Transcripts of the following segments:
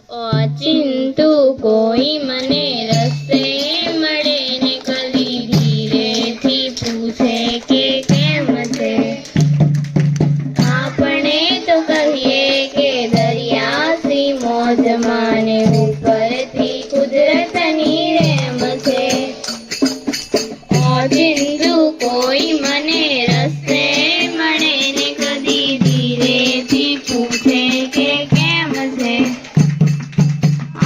चिंतु कोई मने रस्ते मळे ने कदी धीरे थी पूछे के केम छे। आपणे तो कहिए के दरिया सी मौज माने ऊपर थी कुदरत नी रेम छे। चिंतु कोई मने रस्ते मळे ने कदी धीरे थी पूछे के केम छे।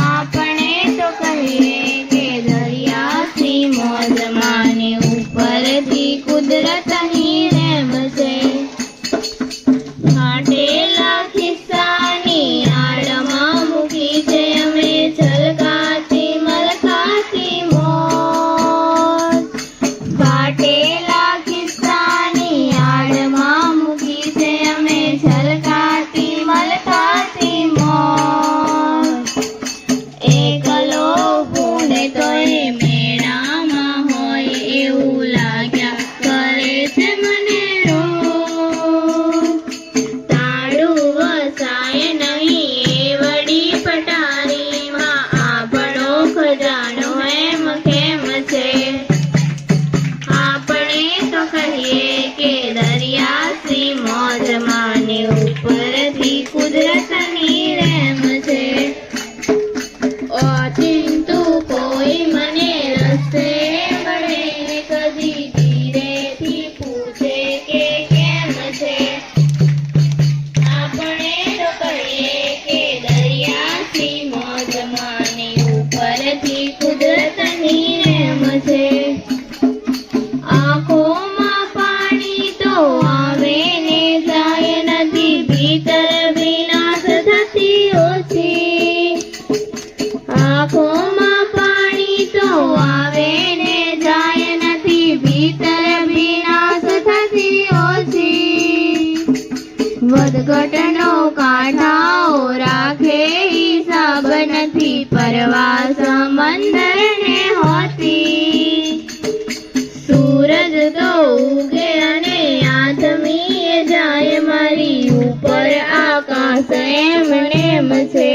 आपणे तो कहिए के दरिया सी मौज माने ऊपर थी कुदरत नी रेम छे। फाटेला खिस्सानी आड़मा मूकी छे अमे छलकाती मलकाती मौज। फाटेला खिस्सानी आड़मा मूकी छे अमे छलकाती मलकाती मौज। एकलो हुने तोय मेळामां होय एवुं लाग्या करे छे मने रोज। ताळुं वसाय नहीं ए वडी पटारीमां आपणो खजानो एम केम छे। आपणे तो कहिए के दरिया सी मौज माने उपरथी कुदरत नी रेम छे। चिंतु कोई मने रस्ते मळे ने कदी धीरे थी पूछे के केम छे। आपणे तो कहिए के दरिया सी मौज माने उपरथी कुदरत नी रेम छे। आँखोमां पाणी तो आवे ने जाय नथी भीतर विनाश थती ओછી। आँखोमां पाणी तो आवे ने जाय नथी भीतर विनाश थती ओછી। વધઘટનો કાંઠાઓ રાખે હિસાબ નથી પરવા સમંદરને હોતી। सूरज तो उगे अने आथमीए जाय मारी ऊपर आकाश एम नेम छे।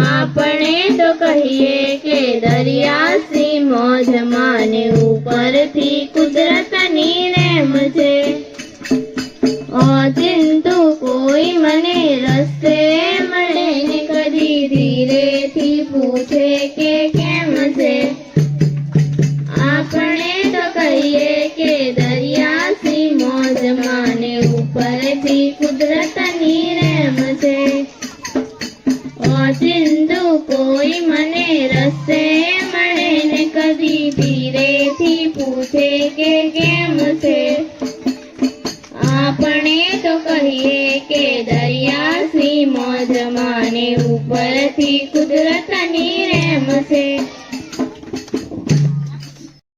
आपणे तो कहिए के दरिया सी मौज माने ऊपर थी कुदरत नी रेम छे। चिंतु कोई मने रस्ते मळे ने कदी धीरे थी पूछे के केम छे। आपणे तो कहिए के दरिया सी मौज माने ऊपर थी कुदरत नी रेम छे। चिंतु कोई मने रस्ते मळे ने कदी धीरे थी पूछे के केम छे। आपणे तो कहिए के दरिया सी मौज माने ऊपर थी कुदरत नी रेम छे।